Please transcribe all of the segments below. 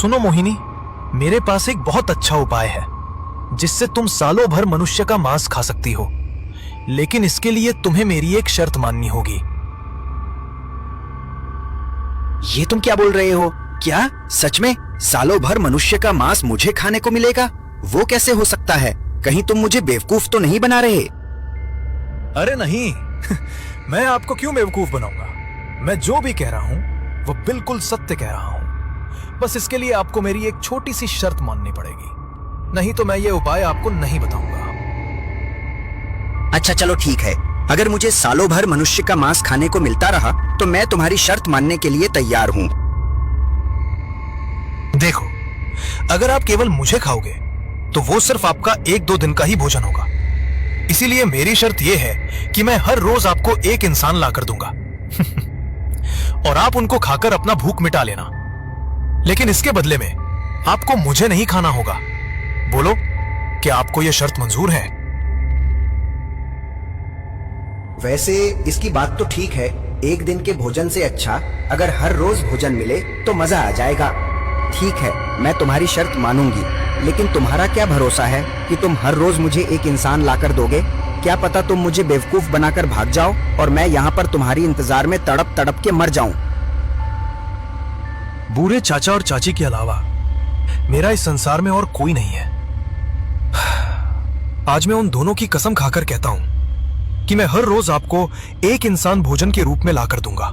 सुनो मोहिनी, मेरे पास एक बहुत अच्छा उपाय है जिससे तुम सालों भर मनुष्य का मांस खा सकती हो, लेकिन इसके लिए तुम्हें मेरी एक शर्त माननी होगी। ये तुम क्या बोल रहे हो? क्या सच में सालों भर मनुष्य का मांस मुझे खाने को मिलेगा? वो कैसे हो सकता है? कहीं तुम मुझे बेवकूफ तो नहीं बना रहे? अरे नहीं मैं आपको क्यों बेवकूफ बनाऊंगा? मैं जो भी कह रहा हूं वो बिल्कुल सत्य कह रहा हूं। बस इसके लिए आपको मेरी एक छोटी सी शर्त माननी पड़ेगी, नहीं तो मैं ये उपाय आपको नहीं बताऊंगा। अच्छा चलो ठीक है, अगर मुझे सालों भर मनुष्य का मांस खाने को मिलता रहा तो मैं तुम्हारी शर्त मानने के लिए तैयार हूँ। देखो, अगर आप केवल मुझे खाओगे तो वो सिर्फ आपका 1-2 दिन का ही भोजन होगा। इसीलिए मेरी शर्त यह है कि मैं हर रोज आपको एक इंसान लाकर दूंगा और आप उनको खाकर अपना भूख मिटा लेना। लेकिन इसके बदले में आपको मुझे नहीं खाना होगा। बोलो, क्या आपको यह शर्त मंजूर है? वैसे इसकी बात तो ठीक है, एक दिन के भोजन से अच्छा अगर हर रोज भोजन मिले तो मजा आ जाएगा। ठीक है, मैं तुम्हारी शर्त मानूंगी, लेकिन तुम्हारा क्या भरोसा है कि तुम हर रोज मुझे एक इंसान लाकर दोगे? क्या पता तुम मुझे बेवकूफ बनाकर भाग जाओ और मैं यहाँ पर तुम्हारी इंतजार में तड़प तड़प के मर जाऊं। बूढ़े चाचा और चाची के अलावा मेरा इस संसार में और कोई नहीं है। आज मैं उन दोनों की कसम खाकर कहता हूं कि मैं हर रोज आपको एक इंसान भोजन के रूप में लाकर दूंगा।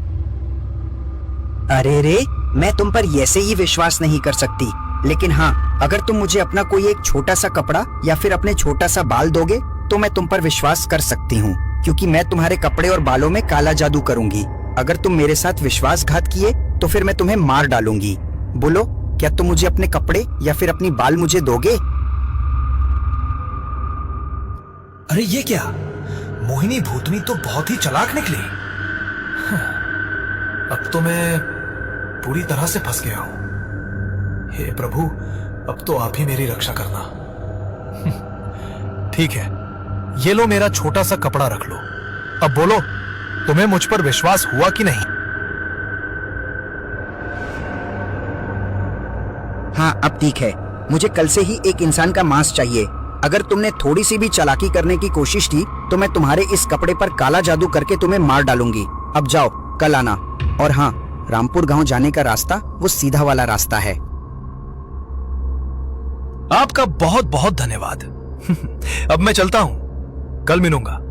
अरे रे, मैं तुम पर ऐसे ही विश्वास नहीं कर सकती, लेकिन हाँ, अगर तुम मुझे अपना कोई एक छोटा सा कपड़ा या फिर अपने छोटा सा बाल दोगे तो मैं तुम पर विश्वास कर सकती हूँ, क्योंकि मैं तुम्हारे कपड़े और बालों में काला जादू करूंगी। अगर तुम मेरे साथ विश्वासघात किए तो फिर मैं तुम्हें मार डालूंगी। बोलो, क्या तुम मुझे अपने कपड़े या फिर अपनी बाल मुझे दोगे? अरे ये क्या, मोहिनी भूतनी तो बहुत ही चालाक निकली। अब तो मैं पूरी तरह से फंस गया हूं। हे प्रभु, अब तो आप ही मेरी रक्षा करना। ठीक है, ये लो मेरा छोटा सा कपड़ा रख लो। अब बोलो, तुम्हें मुझ पर विश्वास हुआ कि नहीं? हाँ, अब ठीक है, मुझे कल से ही एक इंसान का मांस चाहिए। अगर तुमने थोड़ी सी भी चालाकी करने की कोशिश की तो मैं तुम्हारे इस कपड़े पर काला जादू करके तुम्हें मार डालूंगी। अब जाओ, कल आना। और हाँ, रामपुर गांव जाने का रास्ता वो सीधा वाला रास्ता है। आपका बहुत बहुत धन्यवाद। अब मैं चलता हूं, कल मिलूंगा।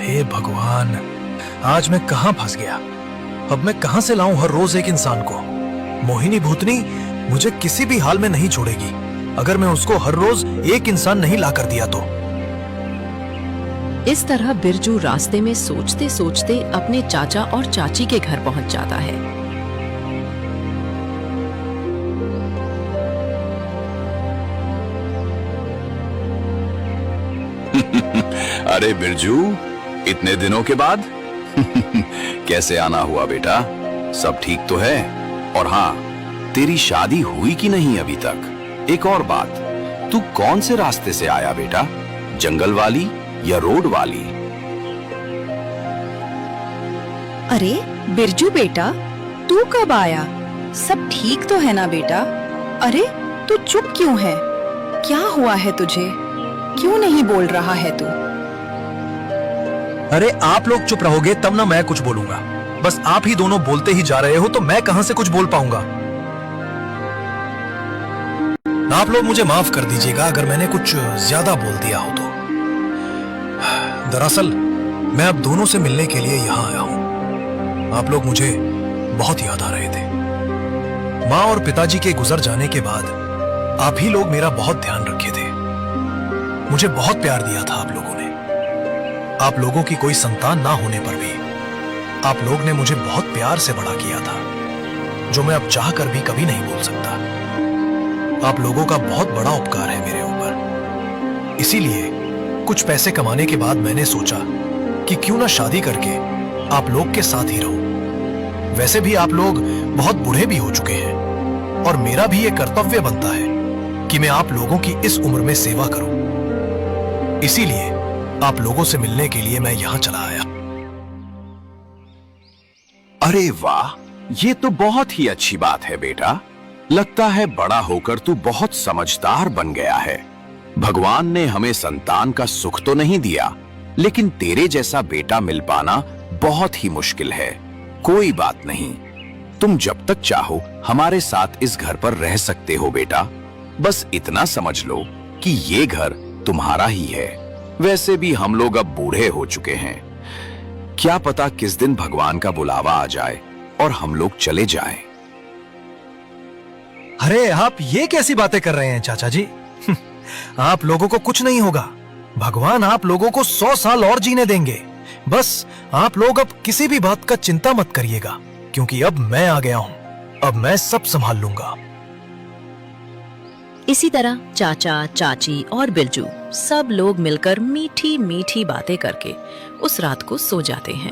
हे भगवान, आज मैं कहां फंस गया? अब मैं कहां से लाऊं हर रोज एक इंसान को? मोहिनी भूतनी मुझे किसी भी हाल में नहीं छोड़ेगी अगर मैं उसको हर रोज एक इंसान नहीं लाकर दिया तो। इस तरह बिरजू रास्ते में सोचते सोचते अपने चाचा और चाची के घर पहुंच जाता है। अरे बिरजू, इतने दिनों के बाद कैसे आना हुआ बेटा? सब ठीक तो है? और हाँ, तेरी शादी हुई कि नहीं अभी तक? एक और बात, तू कौन से रास्ते से आया बेटा? जंगल वाली या रोड वाली? अरे बिरजू बेटा, तू कब आया? सब ठीक तो है ना बेटा? अरे तू चुप क्यों है? क्या हुआ है तुझे? क्यों नहीं बोल रहा है तू? अरे आप लोग चुप रहोगे तब ना मैं कुछ बोलूंगा। बस आप ही दोनों बोलते ही जा रहे हो तो मैं कहां से कुछ बोल पाऊंगा। आप लोग मुझे माफ कर दीजिएगा अगर मैंने कुछ ज्यादा बोल दिया हो तो। दरअसल मैं अब दोनों से मिलने के लिए यहां आया हूं। आप लोग मुझे बहुत याद आ रहे थे। माँ और पिताजी के गुजर जाने के बाद आप ही लोग मेरा बहुत ध्यान रखे थे। मुझे बहुत प्यार दिया था आप लोगों ने। आप लोगों की कोई संतान ना होने पर भी आप लोग ने मुझे बहुत प्यार से बड़ा किया था, जो मैं अब चाह कर भी कभी नहीं भूल सकता। आप लोगों का बहुत बड़ा उपकार है मेरे ऊपर। इसीलिए कुछ पैसे कमाने के बाद मैंने सोचा कि क्यों ना शादी करके आप लोग के साथ ही रहूं। वैसे भी आप लोग बहुत बूढ़े भी हो चुके हैं और मेरा भी ये कर्तव्य बनता है कि मैं आप लोगों की इस उम्र में सेवा करूं। इसीलिए आप लोगों से मिलने के लिए मैं यहाँ चला आया। अरे वाह, ये तो बहुत ही अच्छी बात है बेटा। लगता है बड़ा होकर तू बहुत समझदार बन गया है। भगवान ने हमें संतान का सुख तो नहीं दिया, लेकिन तेरे जैसा बेटा मिल पाना बहुत ही मुश्किल है। कोई बात नहीं, तुम जब तक चाहो हमारे साथ इस घर पर रह सकते हो बेटा। बस इतना समझ लो कि ये घर तुम्हारा ही है। वैसे भी हम लोग अब बूढ़े हो चुके हैं। क्या पता किस दिन भगवान का बुलावा आ जाए और हम लोग चले जाएं। अरे आप ये कैसी बातें कर रहे हैं चाचा जी? आप लोगों को कुछ नहीं होगा। भगवान आप लोगों को 100 साल और जीने देंगे। बस आप लोग अब किसी भी बात का चिंता मत करिएगा, क्योंकि अब मैं आ गया हूं। अब मैं सब संभाल लूंगा। इसी तरह चाचा, चाची और बिरजू सब लोग मिलकर मीठी मीठी बातें करके उस रात को सो जाते हैं।